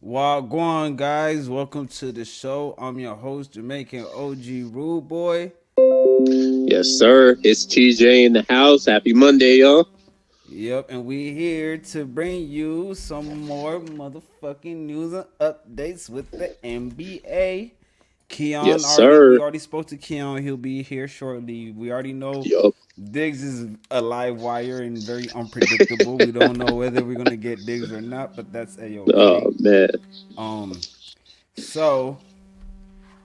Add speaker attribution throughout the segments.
Speaker 1: Wagwan, guys. Welcome to the show. I'm your host, Jamaican OG Rude Boy.
Speaker 2: Yes, sir. It's TJ in the house. Happy Monday, y'all.
Speaker 1: Yep, and we here to bring you some more motherfucking news and updates with the NBA.
Speaker 2: Yes,
Speaker 1: Keon already, we
Speaker 2: sir.
Speaker 1: already spoke to Keon. He'll be here shortly. We already know
Speaker 2: Yup.
Speaker 1: Diggs is a live wire and very unpredictable. We don't know whether we're gonna get Diggs or not, but that's a okay.
Speaker 2: Oh man.
Speaker 1: Um, so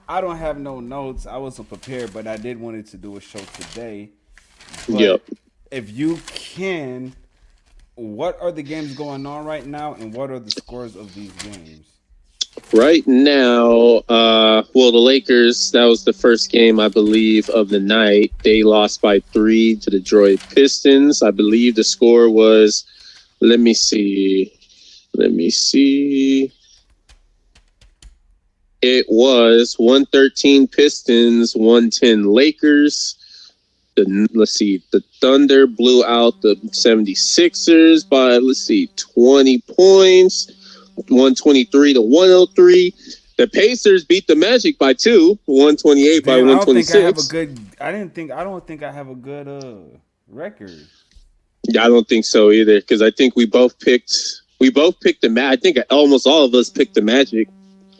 Speaker 1: I don't have no notes. I wasn't prepared, but I did wanted to do a show today.
Speaker 2: Yup.
Speaker 1: But if you can, what are the games going on right now, and what are the scores of these games?
Speaker 2: Right now, the Lakers. That was the first game, I believe, of the night. They lost by 3 to the Detroit Pistons. I believe the score was. Let me see. Let me see. It was 113 Pistons, 110 Lakers. Let's see, the Thunder blew out the 76ers by, let's see, 20 points, 123 to 103. The Pacers beat the Magic by 2, 128 by
Speaker 1: Damn, I don't think I have a
Speaker 2: 126.
Speaker 1: good. I didn't think. I don't think I have a good record.
Speaker 2: Yeah, I don't think so either because I think we both picked the Magic. I think almost all of us picked the Magic.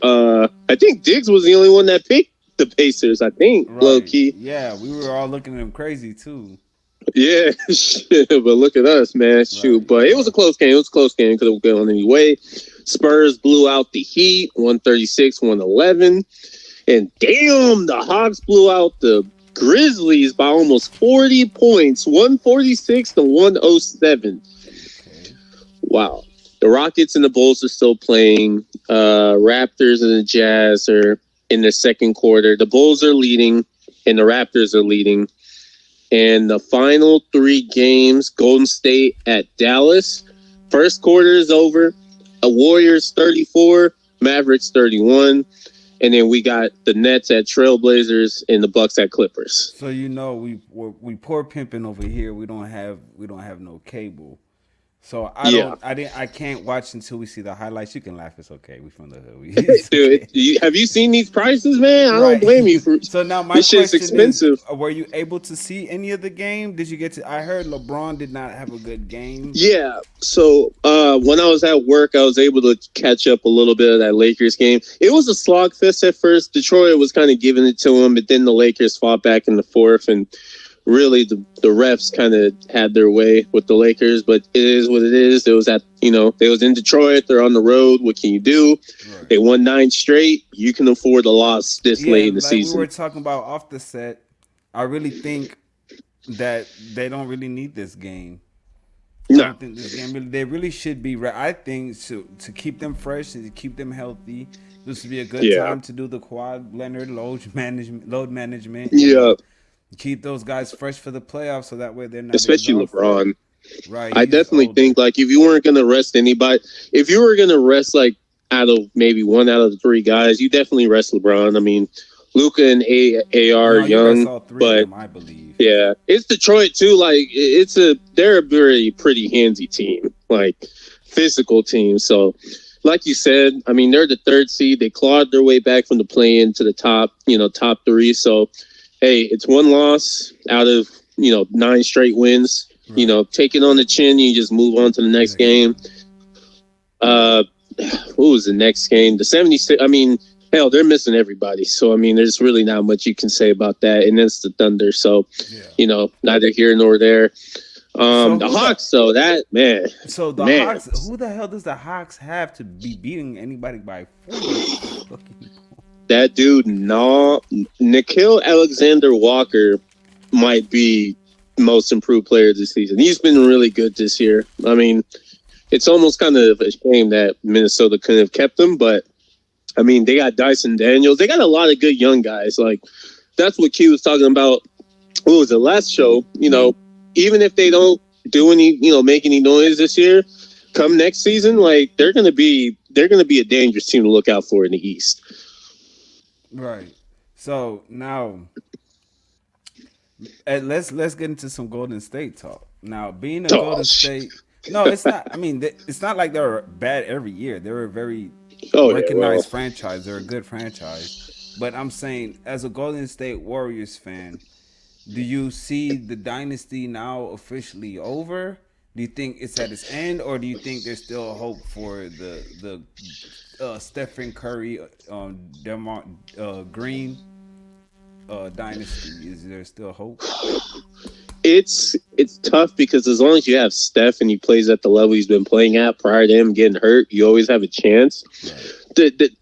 Speaker 2: I think Diggs was the only one that picked the Pacers. I think low
Speaker 1: Right?
Speaker 2: key.
Speaker 1: Yeah, we were all looking at him crazy too.
Speaker 2: Yeah, shit, but look at us, man. Shoot,
Speaker 1: Right?
Speaker 2: but it was a
Speaker 1: Yeah.
Speaker 2: close game. It was a close game. Could have gone any way. Spurs blew out the Heat, 136, 111. And damn, the Hawks blew out the Grizzlies by almost 40 points, 146 to 107.
Speaker 1: Okay.
Speaker 2: Wow. The Rockets and the Bulls are still playing. Raptors and the Jazz are in the second quarter. The Bulls are leading, and the Raptors are leading. And the final 3 games, Golden State at Dallas. First quarter is over. A Warriors 34, Mavericks 31. And then we got the Nets at Trailblazers and the Bucks at Clippers.
Speaker 1: So we poor pimping over here. We don't have no cable. So
Speaker 2: Yeah.
Speaker 1: I can't watch until we see the highlights. You can laugh, it's okay. We from the hood. It's
Speaker 2: Dude,
Speaker 1: okay.
Speaker 2: have you seen these prices, man? I don't
Speaker 1: Right.
Speaker 2: blame you for
Speaker 1: So now my
Speaker 2: this shit's
Speaker 1: question is,
Speaker 2: expensive.
Speaker 1: were you able to see any of the game? Did you get to I heard LeBron did not have a good game.
Speaker 2: Yeah. So when I was at work, I was able to catch up a little bit of that Lakers game. It was a slog fest at first. Detroit was kind of giving it to them, but then the Lakers fought back in the fourth, and really the refs kind of had their way with the Lakers. But it is what it is. It was they was in Detroit. They're on the road. What can you do?
Speaker 1: Right.
Speaker 2: They won 9 straight. You can afford a loss this
Speaker 1: Yeah,
Speaker 2: late in the
Speaker 1: like we were
Speaker 2: season.
Speaker 1: talking about off the set, I really think that they don't really need this game. I
Speaker 2: No.
Speaker 1: don't think this game really. They really should be. I think to keep them fresh and to keep them healthy. This would be a good
Speaker 2: Yeah.
Speaker 1: time to do the quad Leonard load management,
Speaker 2: Yeah.
Speaker 1: and keep those guys fresh for the playoffs, so that way they're not
Speaker 2: Especially
Speaker 1: exhausted.
Speaker 2: LeBron.
Speaker 1: Right,
Speaker 2: I
Speaker 1: he's
Speaker 2: definitely
Speaker 1: older.
Speaker 2: think like if you weren't gonna rest anybody, if you were gonna rest like out of maybe one out of the 3 guys, you definitely rest LeBron. I mean, Luca and AR are
Speaker 1: No, you rest
Speaker 2: young,
Speaker 1: all three of
Speaker 2: but
Speaker 1: them, I believe.
Speaker 2: yeah, it's Detroit too. Like they're a very pretty handsy team, like physical team. So, like you said, I mean they're the 3rd seed. They clawed their way back from the play-in to the top 3. So, hey, it's one loss out of 9 straight wins.
Speaker 1: Right.
Speaker 2: Take it on the chin. You just move on to the next
Speaker 1: Next
Speaker 2: game.
Speaker 1: game.
Speaker 2: Uh, what was the next game? The 76. I mean, hell, they're missing everybody. So, I mean, there's really not much you can say about that. And it's the Thunder. So,
Speaker 1: Yeah.
Speaker 2: neither here nor there.
Speaker 1: So
Speaker 2: The
Speaker 1: who the
Speaker 2: Hawks, though, that, man,
Speaker 1: so the
Speaker 2: man,
Speaker 1: Hawks? Who the hell does the Hawks have to be beating anybody by 40 fucking?
Speaker 2: that dude, no, Nikhil Alexander Walker might be most improved player this season. He's been really good this year. I mean, it's almost kind of a shame that Minnesota couldn't have kept him, but I mean, they got Dyson Daniels. They got a lot of good young guys. Like, that's what Q was talking about. What was the last show? Even if they don't do any, make any noise this year, come next season, like they're gonna be a dangerous team to look out for in the East.
Speaker 1: Right. So now, let's get into some Golden State talk. Now, being a
Speaker 2: Oh,
Speaker 1: Golden State, no, it's not. I mean, it's not like they're bad every year. They were very
Speaker 2: Oh yeah, well,
Speaker 1: recognized franchise. They're a good franchise. But I'm saying, as a Golden State Warriors fan, do you see the dynasty now officially over? Do you think it's at its end, or do you think there's still hope for the Stephen Curry, Demar Green dynasty? Is there still hope?
Speaker 2: it's tough because as long as you have Steph and he plays at the level he's been playing at prior to him getting hurt, you always have a chance.
Speaker 1: Right.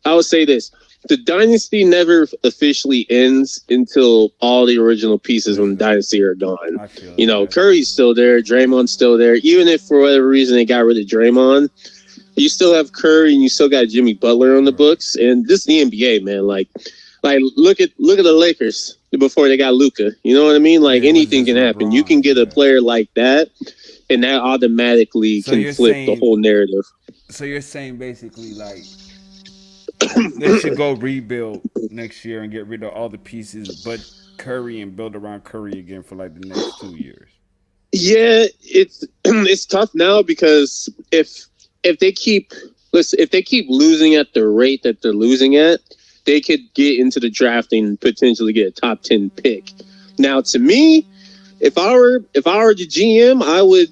Speaker 2: I would say this: the dynasty never officially ends until all the original pieces from the dynasty are gone.
Speaker 1: I feel
Speaker 2: You know,
Speaker 1: that.
Speaker 2: Curry's still there, Draymond's still there. Even if for whatever reason they got rid of Draymond, you still have Curry and you still got Jimmy Butler on the
Speaker 1: Right.
Speaker 2: books. And this is the NBA, man. Like look at the Lakers before they got Luka. You know what I mean? Like
Speaker 1: Yeah, it was
Speaker 2: anything
Speaker 1: just
Speaker 2: can happen. You can
Speaker 1: LeBron.
Speaker 2: get a
Speaker 1: Yeah.
Speaker 2: player like that, and that automatically
Speaker 1: So
Speaker 2: can
Speaker 1: you're
Speaker 2: flip the
Speaker 1: saying,
Speaker 2: whole narrative.
Speaker 1: so you're saying basically like they should go rebuild next year and get rid of all the pieces, but Curry and build around Curry again for like the next 2 years.
Speaker 2: Yeah, it's it's tough now because if they keep if they keep losing at the rate that they're losing at, they could get into the draft and potentially get a top 10 pick. Now, to me, if I were the GM, I would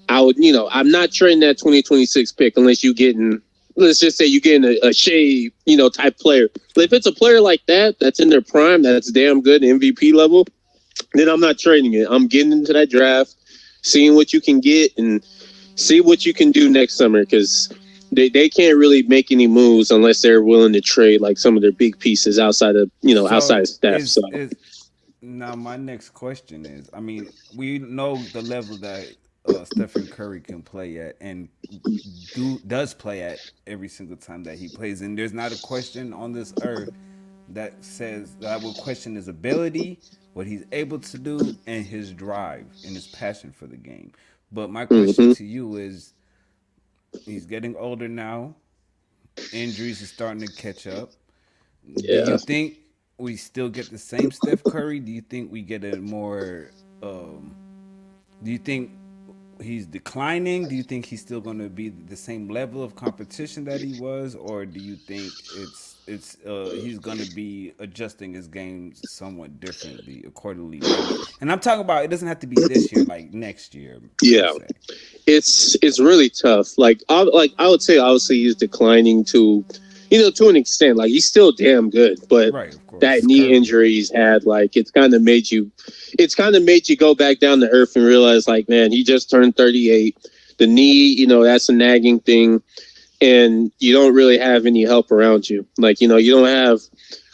Speaker 2: I'm not trading that 2026 pick unless you getting, let's just say you getting a Shea type player. But if it's a player like that that's in their prime, that's damn good MVP level, then I'm not trading it. I'm getting into that draft, seeing what you can get, and see what you can do next summer because they can't really make any moves unless they're willing to trade like some of their big pieces outside of
Speaker 1: So
Speaker 2: Steph. So
Speaker 1: is now my next question is, I mean, we know the level that Stephen Curry can play at and does play at every single time that he plays, and there's not a question on this earth that says that I will question his ability, what he's able to do, and his drive and his passion for the game. But my question
Speaker 2: hmm
Speaker 1: to you is, he's getting older now. Injuries are starting to catch up. Do you
Speaker 2: yeah,
Speaker 1: think we still get the same Steph Curry? Do you think we get a more? Do you think he's declining? Do you think he's still going to be the same level of competition that he was, or do you think it's he's going to be adjusting his game somewhat differently accordingly? Maybe, and I'm talking about it doesn't have to be this year, like next year per
Speaker 2: yeah.
Speaker 1: se.
Speaker 2: It's really tough. I would say obviously he's declining to an extent. Like he's still damn good, but
Speaker 1: Right, of course,
Speaker 2: that
Speaker 1: it's
Speaker 2: knee
Speaker 1: Curry.
Speaker 2: injury he's had, like it's kind of made you go back down to earth and realize, like, man, he just turned 38. The knee, that's a nagging thing, and you don't really have any help around you. Like, you don't have,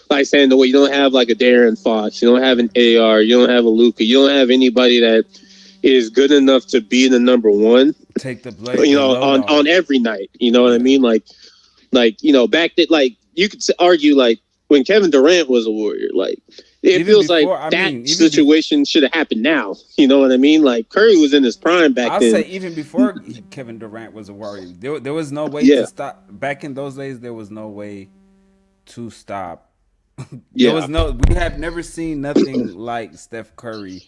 Speaker 2: like saying the way you don't have like a Darren Fox, you don't have an AR, you don't have a Luka, you don't have anybody that is good enough to be the number one,
Speaker 1: Take the load
Speaker 2: on
Speaker 1: off.
Speaker 2: every night. You know what I
Speaker 1: Yeah.
Speaker 2: mean? Back that, like you could argue, like when Kevin Durant was a Warrior, like it
Speaker 1: Even
Speaker 2: feels like
Speaker 1: before, I
Speaker 2: that
Speaker 1: mean,
Speaker 2: situation should have happened now. You know what I mean? Like Curry was in his prime back
Speaker 1: I'll say
Speaker 2: then.
Speaker 1: even before Kevin Durant was a Warrior, there was no way to
Speaker 2: Yeah,
Speaker 1: stop. Back in those days, there was no way to stop. There
Speaker 2: yeah.
Speaker 1: was no. We have never seen nothing like Steph Curry.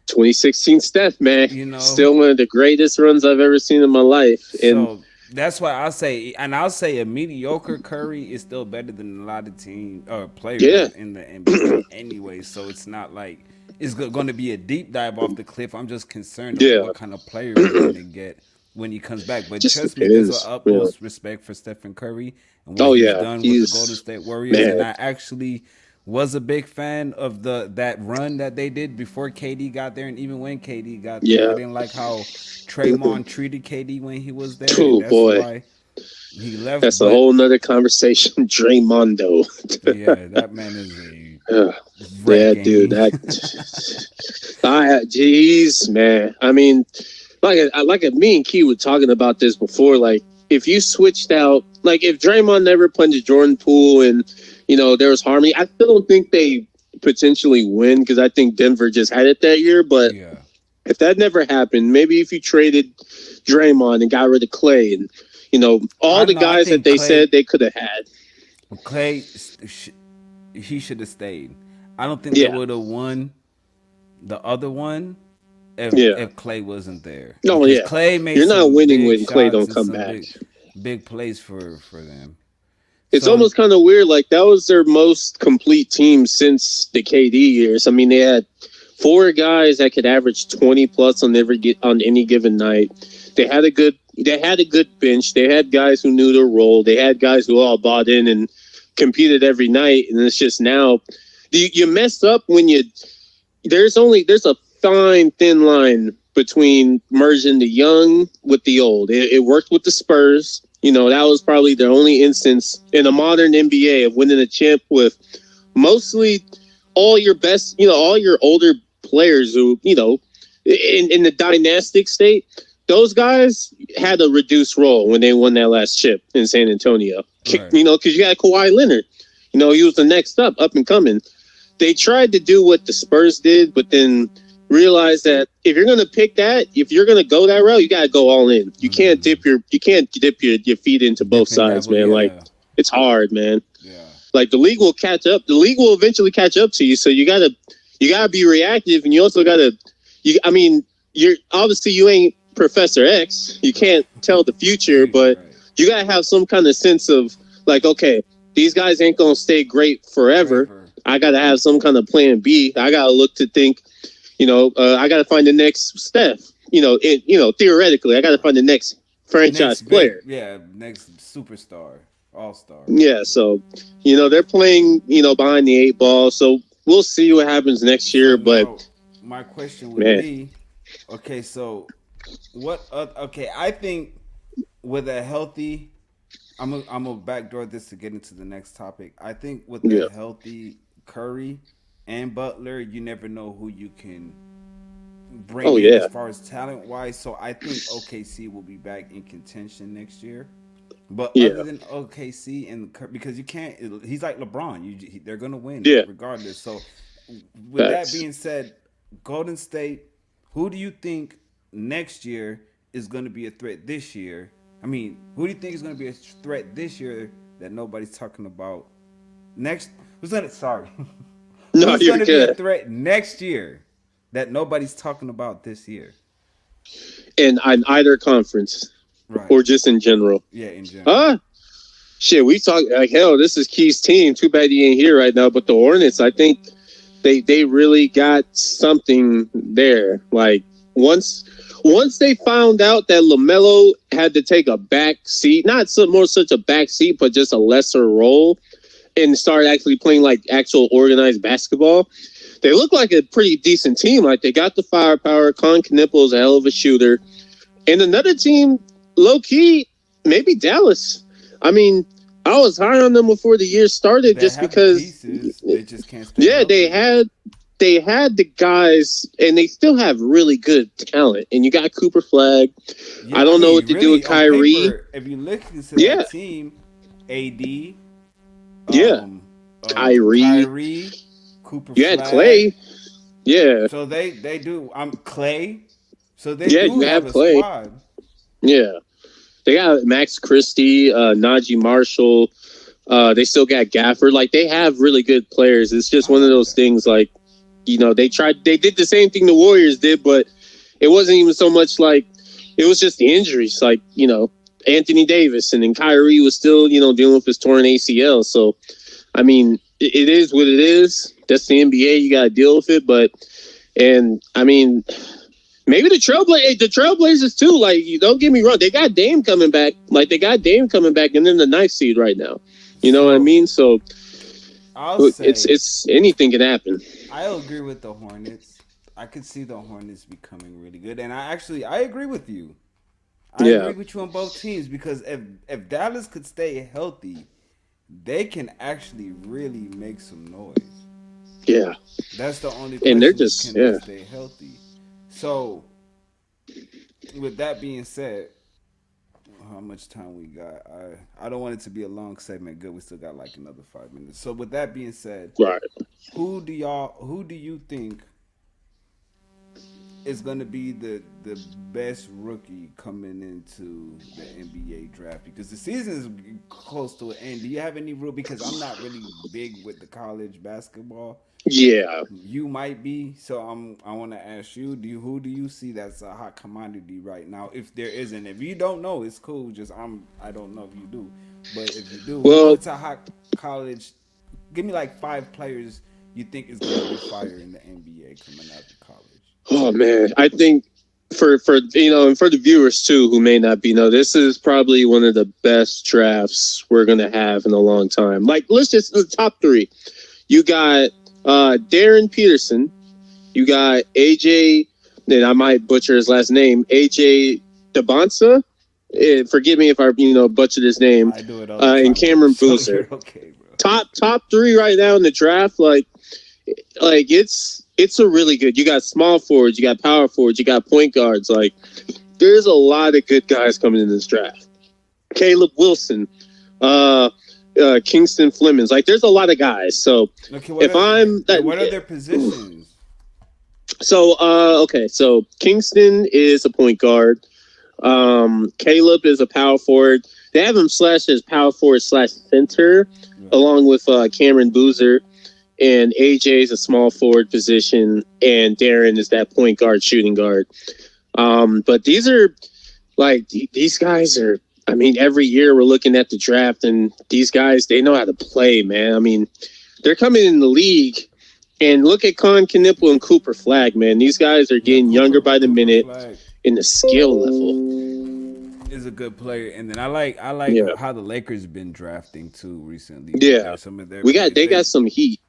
Speaker 2: 2016 Steph, man,
Speaker 1: You know,
Speaker 2: still one of the greatest runs I've ever seen in my life. And
Speaker 1: so that's why I'll say, and I'll say a mediocre Curry is still better than a lot of team or players
Speaker 2: yeah,
Speaker 1: in the NBA anyway. So it's not like it's going to be a deep dive off the cliff. I'm just concerned of
Speaker 2: yeah,
Speaker 1: what kind of player we're going to get when he comes back. But
Speaker 2: just
Speaker 1: trust me, there's an
Speaker 2: depends. Yeah.
Speaker 1: utmost respect for Stephen Curry and what
Speaker 2: Oh
Speaker 1: he's
Speaker 2: yeah,
Speaker 1: done with the Golden
Speaker 2: he's
Speaker 1: State Warriors. And
Speaker 2: man.
Speaker 1: I actually was a big fan of that run that they did before KD got there, and even when KD got there, I
Speaker 2: Yeah.
Speaker 1: didn't like how Draymond treated KD when he was there, and
Speaker 2: Oh
Speaker 1: that's
Speaker 2: boy,
Speaker 1: why he left.
Speaker 2: that's a
Speaker 1: But
Speaker 2: whole nother conversation. Draymondo.
Speaker 1: yeah, that man is a
Speaker 2: Yeah,
Speaker 1: wrecking.
Speaker 2: dude. Jeez, man. I mean, me and Key were talking about this before. Like, if you switched out, like, if Draymond never punched Jordan Poole and there was harmony, I still don't think they potentially win because I think Denver just had it that year. But
Speaker 1: Yeah,
Speaker 2: if that never happened, maybe if you traded Draymond and got rid of Clay and all
Speaker 1: I
Speaker 2: the
Speaker 1: know. I
Speaker 2: guys that
Speaker 1: think
Speaker 2: they said they could have had.
Speaker 1: Clay, he should have stayed. I don't think they
Speaker 2: Yeah,
Speaker 1: would have won the other one
Speaker 2: yeah.
Speaker 1: if Clay wasn't there
Speaker 2: No,
Speaker 1: because
Speaker 2: yeah.
Speaker 1: Clay made
Speaker 2: You're not
Speaker 1: some
Speaker 2: winning
Speaker 1: big
Speaker 2: when Clay
Speaker 1: shots
Speaker 2: don't
Speaker 1: and
Speaker 2: come
Speaker 1: some
Speaker 2: back.
Speaker 1: big plays for them.
Speaker 2: It's
Speaker 1: So
Speaker 2: almost kind of weird. Like that was their most complete team since the KD years. I mean, they had four guys that could average 20 plus on any given night. They had a good bench. They had guys who knew their role. They had guys who all bought in and competed every night. And it's just now you mess up when you there's a fine thin line between merging the young with the old. It worked with the Spurs. That was probably the only instance in a modern NBA of winning a chip with mostly all your older players who, in the dynastic state, those guys had a reduced role when they won that last chip in San Antonio.
Speaker 1: right.
Speaker 2: Because you had Kawhi Leonard. He was the next up and coming. They tried to do what the Spurs did, but then realized that if you're gonna pick that, if you're gonna go that route, you gotta go all in. You can't dip your feet into both
Speaker 1: Dip and
Speaker 2: sides,
Speaker 1: dabble,
Speaker 2: man. Like
Speaker 1: yeah.
Speaker 2: it's hard, man.
Speaker 1: Yeah.
Speaker 2: Like the league will catch up. The league will eventually catch up to you. So you gotta be reactive, and you also gotta. I mean, you ain't Professor X. You can't tell the future,
Speaker 1: Future,
Speaker 2: but
Speaker 1: right.
Speaker 2: you gotta have some kind of sense of like, okay, these guys ain't gonna stay great forever.
Speaker 1: Forever.
Speaker 2: I gotta have some kind of plan B. I gotta look to think. I gotta find the next Steph. Theoretically, I gotta find the next
Speaker 1: Next
Speaker 2: franchise
Speaker 1: big,
Speaker 2: player.
Speaker 1: yeah, next superstar, all star.
Speaker 2: Yeah, so they're playing behind the eight ball. So we'll see what happens next
Speaker 1: So
Speaker 2: year. But
Speaker 1: now my question would
Speaker 2: man,
Speaker 1: be, okay, so okay, I think with a healthy, I'm a backdoor this to get into the next topic. I think with a
Speaker 2: yeah,
Speaker 1: healthy Curry and Butler, you never know who you can bring
Speaker 2: oh
Speaker 1: in as
Speaker 2: yeah,
Speaker 1: far as talent wise. So I think OKC will be back in contention next year. But other
Speaker 2: yeah,
Speaker 1: than OKC and because you can't, he's like LeBron. They're gonna win
Speaker 2: yeah.
Speaker 1: regardless. So, with that
Speaker 2: Facts.
Speaker 1: being said, Golden State, who do you think next year is going to be a threat this year? I mean, who do you think is going to be a threat this year that nobody's talking about? Next, who's gonna sorry,
Speaker 2: No,
Speaker 1: who's
Speaker 2: you're
Speaker 1: going to be a
Speaker 2: good.
Speaker 1: threat next year that nobody's talking about this year?
Speaker 2: In either conference
Speaker 1: Right.
Speaker 2: or just in general.
Speaker 1: Yeah, in general.
Speaker 2: Huh? Shit, we talk like hell. This is Key's team. Too bad he ain't here right now. But the Hornets, I think they really got something there. Like once once they found out that LaMelo had to take a back seat, not so more such a back seat, but just a lesser role, and start actually playing like actual organized basketball, they look like a pretty decent team. Like they got the firepower. Con Knippel's a hell of a shooter, and another team, low key, maybe Dallas. I mean, I was high on them before the year started
Speaker 1: They
Speaker 2: just
Speaker 1: have the
Speaker 2: because,
Speaker 1: pieces. They just can't stay
Speaker 2: yeah, they
Speaker 1: healthy.
Speaker 2: had they had the guys, and they still have really good talent. And you got Cooper Flag. I
Speaker 1: Yeah, I
Speaker 2: don't know what
Speaker 1: mean,
Speaker 2: to do with
Speaker 1: really, on
Speaker 2: Kyrie.
Speaker 1: paper, if you look into that
Speaker 2: Yeah,
Speaker 1: team, AD,
Speaker 2: yeah,
Speaker 1: um,
Speaker 2: Kyrie.
Speaker 1: Kyrie, Cooper
Speaker 2: You had
Speaker 1: Flag.
Speaker 2: Clay. Yeah,
Speaker 1: So they do. I'm Clay. So they
Speaker 2: yeah,
Speaker 1: do
Speaker 2: you
Speaker 1: have
Speaker 2: have
Speaker 1: a
Speaker 2: Clay.
Speaker 1: squad.
Speaker 2: Yeah, they got Max Christie, Najee Marshall. They still got Gafford. Like they have really good players. It's just
Speaker 1: I
Speaker 2: one of
Speaker 1: like
Speaker 2: those
Speaker 1: that.
Speaker 2: things. Like they did the same thing the Warriors did, but it wasn't even so much like it was just the injuries. Like Anthony Davis, and then Kyrie was still dealing with his torn ACL. So I mean, it is what it is. That's the NBA. You got to deal with it. But and I mean, maybe the Trailblazers too. Like, you don't get me wrong, they got Dame coming back. Like they got Dame coming back, and then the ninth seed right now. You know what I
Speaker 1: So
Speaker 2: mean? So
Speaker 1: I'll
Speaker 2: it's
Speaker 1: say
Speaker 2: it's anything can happen.
Speaker 1: I agree with the Hornets. I could see the Hornets becoming really good, and I agree with you. I
Speaker 2: Yeah,
Speaker 1: agree with you on both teams because if Dallas could stay healthy, they can actually really make some noise.
Speaker 2: yeah,
Speaker 1: That's the only
Speaker 2: and they're
Speaker 1: question is
Speaker 2: just
Speaker 1: can they
Speaker 2: yeah.
Speaker 1: stay healthy? So with that being said, how much time we got? I don't want it to be a long segment. Good, we still got like another 5 minutes. So with that being said,
Speaker 2: Right.
Speaker 1: who do you think is going to be the best rookie coming into the NBA draft because the season is close to an end. Do you have any rule? Because I'm not really big with the college basketball.
Speaker 2: Yeah.
Speaker 1: You might be, so I want to ask you: who do you see that's a hot commodity right now? If there isn't, if you don't know, it's cool. Just I don't know if you do. But if you do, we
Speaker 2: Well,
Speaker 1: going to hot college. Give me like 5 players you think is gonna be fire in the NBA coming out of college.
Speaker 2: oh man, I think for and for the viewers too who may not be know, this is probably one of the best drafts we're gonna have in a long time. Like, let's just the top three. You got Darren Peterson. You got AJ, and I might butcher his last name, AJ Debonsa. Forgive me if I butchered his name.
Speaker 1: I do it all the
Speaker 2: And
Speaker 1: time, bro.
Speaker 2: Cameron
Speaker 1: So
Speaker 2: Boozer.
Speaker 1: you're okay, bro.
Speaker 2: Top three right now in the draft. Like it's a really good. You got small forwards, you got power forwards, you got point guards. Like, there's a lot of good guys coming in this draft. Caleb Wilson, uh, Kingston Flemings. Like, there's a lot of guys. So
Speaker 1: Okay,
Speaker 2: if I'm that,
Speaker 1: what are their positions?
Speaker 2: so okay, so Kingston is a point guard. Caleb is a power forward. They have him slash as power forward slash center, along with Cameron Boozer. And AJ is a small forward position, and Darren is that point guard, shooting guard. But these are these guys are. I mean, every year we're looking at the draft, and these guys, they know how to play, man. I mean, they're coming in the league, and look at Con Knipple and Cooper Flag, man. These guys are getting younger by the minute in the skill level.
Speaker 1: Is a good player, and then I like how the Lakers been drafting too recently.
Speaker 2: Yeah,
Speaker 1: Some of their
Speaker 2: they got some heat.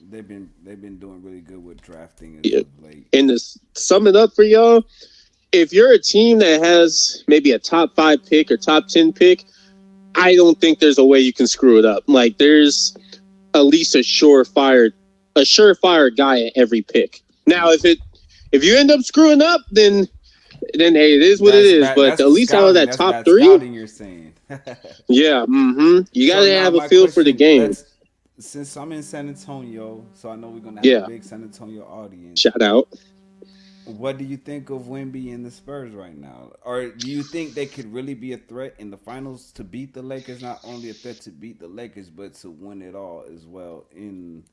Speaker 1: They've been doing really good with drafting as of late.
Speaker 2: And to sum it up for y'all, if you're a team that has maybe a top 5 pick or top 10 pick, I don't think there's a way you can screw it up. Like, there's at least a surefire guy at every pick. Now, if you end up screwing up, then hey, it is what it is. But at least out of that top 3,
Speaker 1: scouting you're saying.
Speaker 2: Yeah, you gotta have a feel for the game.
Speaker 1: Since I'm in San Antonio, so I know we're gonna have a big San Antonio audience.
Speaker 2: Shout out.
Speaker 1: What do you think of Wemby and the Spurs right now? Or do you think they could really be a threat in the finals to beat the Lakers? Not only a threat to beat the Lakers, but to win it all as well in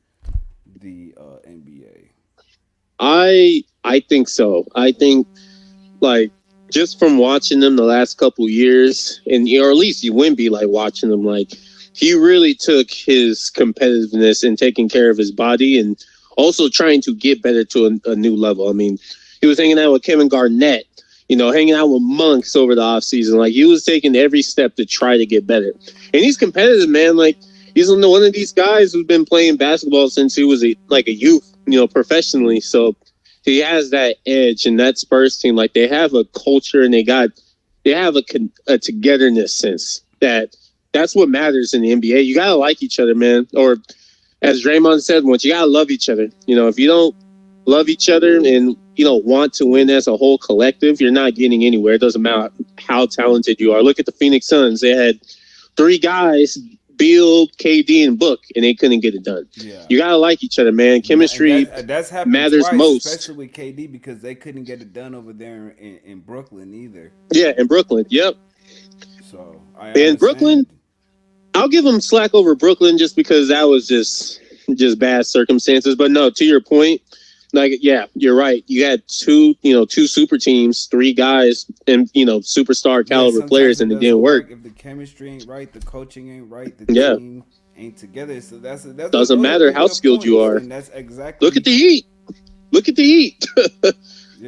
Speaker 1: the NBA.
Speaker 2: I think so. I think, like, just from watching them the last couple years, and or at least you wouldn't be like watching them, like, he really took his competitiveness and taking care of his body and also trying to get better to a new level. I mean, he was hanging out with Kevin Garnett, hanging out with Monks over the offseason. Like, he was taking every step to try to get better. And he's competitive, man. Like, he's one of these guys who's been playing basketball since he was a youth, professionally. So he has that edge, and that Spurs team, like, they have a culture and they have a togetherness sense that's what matters in the NBA. You gotta like each other, man. Or as Draymond said once, you gotta love each other. If you don't love each other and want to win as a whole collective, you're not getting anywhere. It doesn't matter how talented you are. Look at the Phoenix Suns. They had 3 guys, Beal, KD, and Book, and they couldn't get it done. Yeah. You gotta like each other, man. Chemistry
Speaker 1: that's
Speaker 2: matters
Speaker 1: twice,
Speaker 2: most,
Speaker 1: especially with KD, because they couldn't get it done over there in Brooklyn either.
Speaker 2: Yeah, in Brooklyn. Yep.
Speaker 1: So
Speaker 2: in Brooklyn, I'll give them slack over Brooklyn just because that was just bad circumstances. But no, to your point, like, yeah, you're right. You had 2 super teams, 3 guys, and superstar caliber players, and it didn't work.
Speaker 1: If the chemistry ain't right, the coaching ain't right, the team ain't together. So that's
Speaker 2: doesn't matter how skilled you are.
Speaker 1: And that's exactly.
Speaker 2: Look at the Heat.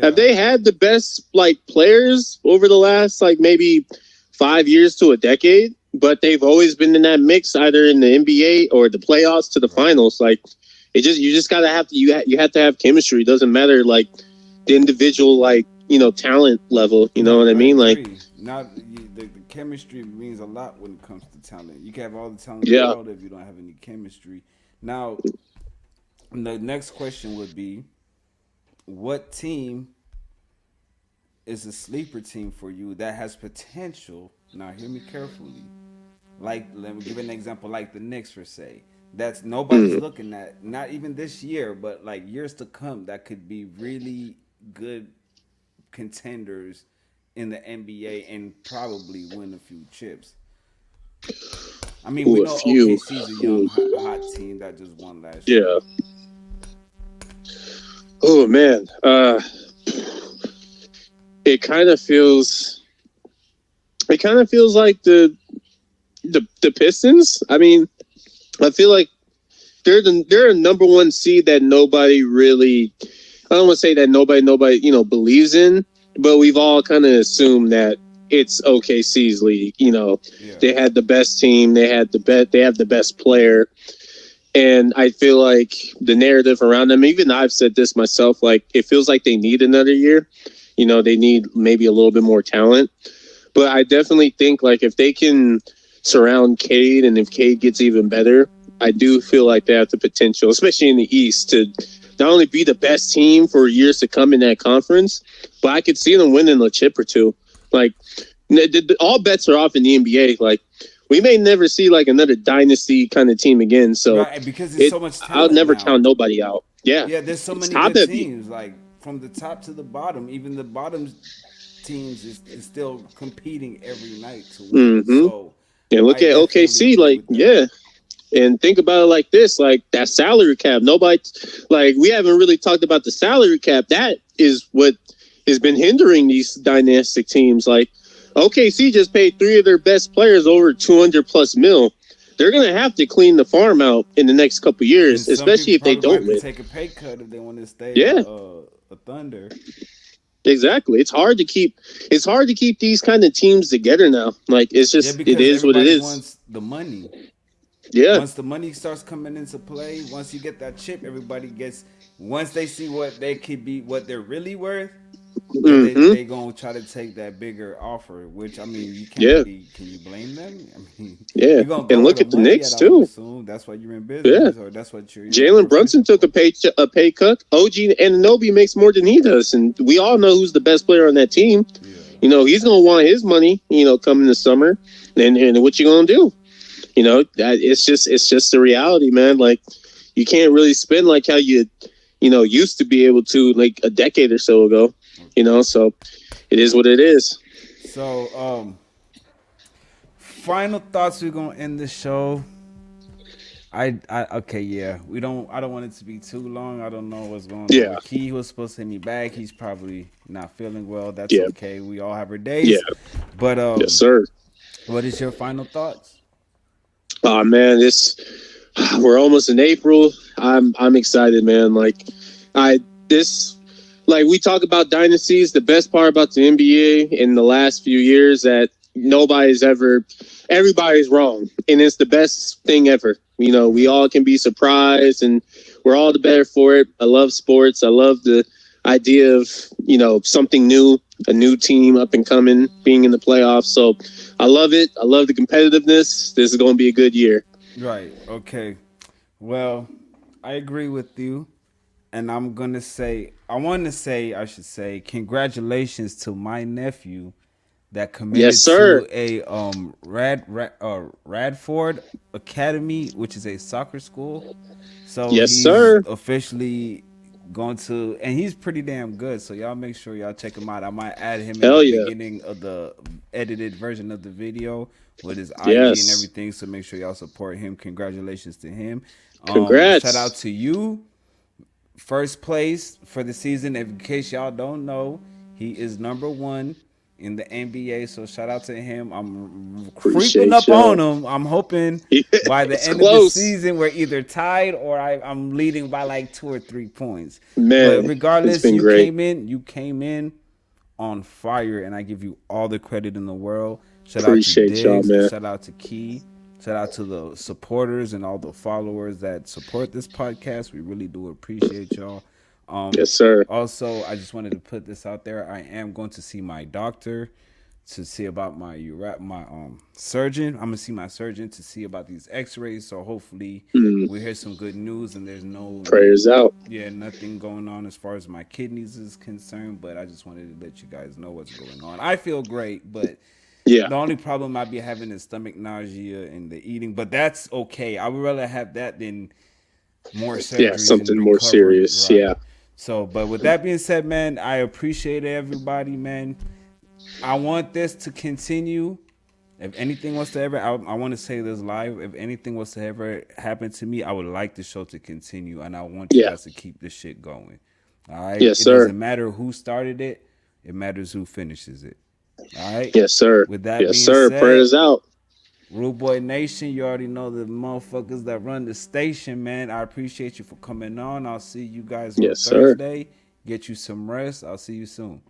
Speaker 2: Have they had the best players over the last maybe 5 years to a decade? But they've always been in that mix, either in the NBA or the playoffs to the finals. Like, you just gotta have to you have to have chemistry. It doesn't matter the individual talent level. You know what I mean? Like,
Speaker 1: not the chemistry means a lot when it comes to talent. You can have all the talent in the world if you don't have any chemistry. Now, the next question would be, what team is a sleeper team for you that has potential? Now, hear me carefully. Like, let me give an example, like the Knicks, for say. That's nobody's looking at, not even this year, but years to come, that could be really good contenders in the NBA and probably win a few chips. I mean, we know OKC's a young, hot team that just won last year.
Speaker 2: Yeah. Oh, man. It kind of feels like the The Pistons. I mean, I feel like they're a number one seed that nobody really. I don't want to say that nobody believes in, but we've all kind of assumed that it's OKC's league.
Speaker 1: Yeah.
Speaker 2: They had the best team. They have the best player. And I feel like the narrative around them, even I've said this myself, like it feels like they need another year. They need maybe a little bit more talent. But I definitely think like if they can surround Cade and if Cade gets even better, I do feel like they have the potential, especially in the East, to not only be the best team for years to come in that conference, but I could see them winning a chip or two. Like all bets are off in the NBA. Like we may never see like another dynasty kind of team again. So
Speaker 1: Right, because there's so much
Speaker 2: I'll
Speaker 1: talent
Speaker 2: never
Speaker 1: now.
Speaker 2: count nobody out. Yeah,
Speaker 1: Yeah, there's so
Speaker 2: it's
Speaker 1: many
Speaker 2: top
Speaker 1: good
Speaker 2: heavy.
Speaker 1: teams, like from the top to the bottom. Even the bottom teams is still competing every night to win.
Speaker 2: Mm-hmm.
Speaker 1: So
Speaker 2: And look
Speaker 1: I
Speaker 2: at
Speaker 1: definitely
Speaker 2: OKC.
Speaker 1: agree
Speaker 2: Like
Speaker 1: with that.
Speaker 2: yeah, and think about it like this: like that salary cap. Nobody, like we haven't really talked about the salary cap. That is what has been hindering these dynastic teams. Like OKC just paid three of their best players over 200 plus mil. They're gonna have to clean the farm out in the next couple
Speaker 1: And
Speaker 2: years,
Speaker 1: some
Speaker 2: especially
Speaker 1: people
Speaker 2: if they
Speaker 1: probably gonna
Speaker 2: don't
Speaker 1: have to
Speaker 2: win.
Speaker 1: take a pay cut if they want to stay
Speaker 2: Yeah,
Speaker 1: a Thunder.
Speaker 2: exactly. It's hard to keep these kind of teams together now. Like
Speaker 1: Yeah,
Speaker 2: it
Speaker 1: because
Speaker 2: is what it
Speaker 1: everybody
Speaker 2: is.
Speaker 1: wants the money.
Speaker 2: Yeah.
Speaker 1: Once the money starts coming into play, once you get that chip, everybody gets. Once they see what they could be, what they're really worth, then
Speaker 2: Mm-hmm.
Speaker 1: they gonna try to take that bigger offer. Which I mean, you can't
Speaker 2: Yeah.
Speaker 1: really. Can you blame them? I mean,
Speaker 2: Yeah.
Speaker 1: you're gonna go
Speaker 2: And
Speaker 1: where
Speaker 2: look
Speaker 1: the
Speaker 2: at the
Speaker 1: money at.
Speaker 2: Knicks
Speaker 1: I would
Speaker 2: too.
Speaker 1: assume that's why you're in
Speaker 2: Yeah.
Speaker 1: business, or that's what you're in a
Speaker 2: Jalen Brunson
Speaker 1: profession
Speaker 2: took
Speaker 1: for.
Speaker 2: a pay cut. OG Anunoby makes more than he does, and we all know who's the best player on that team.
Speaker 1: Yeah.
Speaker 2: He's gonna want his money. Coming this summer, and what you gonna do? That it's just the reality, man. Like you can't really spend like how you used to be able to like a decade or so ago.
Speaker 1: Okay.
Speaker 2: So it is what it is.
Speaker 1: So, final thoughts. We're gonna end the show. Okay, yeah. We don't. I don't want it to be too long. I don't know what's going on
Speaker 2: Yeah,
Speaker 1: with Key. He was supposed to hit me back. He's probably not feeling well. That's
Speaker 2: yeah,
Speaker 1: okay. We all have our
Speaker 2: yeah.
Speaker 1: days. But
Speaker 2: Yes, sir.
Speaker 1: what is your final thoughts?
Speaker 2: Oh man, this we're almost in April. I'm excited, man. Like I this like we talk about dynasties. The best part about the NBA in the last few years that everybody's wrong, and it's the best thing ever. We
Speaker 1: Right.
Speaker 2: all can be surprised, and we're all the better for it. I love sports. I love the idea of something new, a new team up and coming, being in the playoffs. So I love it. I love the competitiveness. This is going to be a good year.
Speaker 1: Right. Okay. Well, I agree with you. And I'm gonna say, I should say, congratulations to my nephew that
Speaker 2: Yes,
Speaker 1: committed
Speaker 2: sir.
Speaker 1: to a Radford Academy, which is a soccer school. So
Speaker 2: Yes,
Speaker 1: he's
Speaker 2: sir.
Speaker 1: officially going to, and he's pretty damn good. So y'all make sure y'all check him out. I might add him in the
Speaker 2: Hell yeah.
Speaker 1: beginning of the edited version of the video with his IG and
Speaker 2: Yes.
Speaker 1: everything. So make sure y'all support him. Congratulations to him. Shout out
Speaker 2: Congrats.
Speaker 1: to you, first place for the season. In case y'all don't know, he is number one in the NBA. So shout out to him. I'm creeping
Speaker 2: Appreciate
Speaker 1: up on
Speaker 2: y'all.
Speaker 1: him. I'm hoping by the
Speaker 2: It's
Speaker 1: end of the
Speaker 2: close.
Speaker 1: season we're either tied or I'm leading by like 2 or 3 points. But
Speaker 2: Man, it's
Speaker 1: regardless,
Speaker 2: been
Speaker 1: you
Speaker 2: great.
Speaker 1: came in. You came in on fire, and I give you all the credit in the world. Shout out to
Speaker 2: Appreciate y'all,
Speaker 1: Diggs.
Speaker 2: man.
Speaker 1: Shout out to Key. Shout out to the supporters and all the followers that support this podcast. We really do appreciate y'all. Um,
Speaker 2: Yes, sir.
Speaker 1: Also, I just wanted to put this out there. I am going to see my doctor to see about my surgeon. I'm gonna see my surgeon to see about these X-rays. So hopefully
Speaker 2: Mm,
Speaker 1: we hear some good news and there's no,
Speaker 2: prayers out.
Speaker 1: yeah, nothing going on as far as my kidneys is concerned. But I just wanted to let you guys know what's going on. I feel great, but
Speaker 2: Yeah.
Speaker 1: the only problem I be having is stomach nausea and the eating. But that's okay. I would rather have that than more
Speaker 2: Yeah.
Speaker 1: surgeries and
Speaker 2: Something more
Speaker 1: recovery.
Speaker 2: serious.
Speaker 1: Right.
Speaker 2: Yeah.
Speaker 1: So, but with that being said, man, I appreciate everybody, man. I want this to continue. If anything was to ever, I want to say this live. If anything was to ever happen to me, I would like the show to continue, and I want you
Speaker 2: Yeah.
Speaker 1: guys to keep this shit going. All right.
Speaker 2: Yes,
Speaker 1: It
Speaker 2: sir.
Speaker 1: doesn't matter who started it. It matters who finishes it. All right.
Speaker 2: Yes, sir.
Speaker 1: With that
Speaker 2: Yes,
Speaker 1: being
Speaker 2: sir.
Speaker 1: said,
Speaker 2: Prayers out.
Speaker 1: Rude Boy Nation, you already know the motherfuckers that run the station, man. I appreciate you for coming on. I'll see you guys on
Speaker 2: Yes, sir.
Speaker 1: Thursday. Get you some rest. I'll see you soon.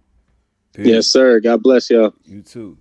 Speaker 2: Yes,
Speaker 1: Peace.
Speaker 2: sir. God bless y'all.
Speaker 1: You too.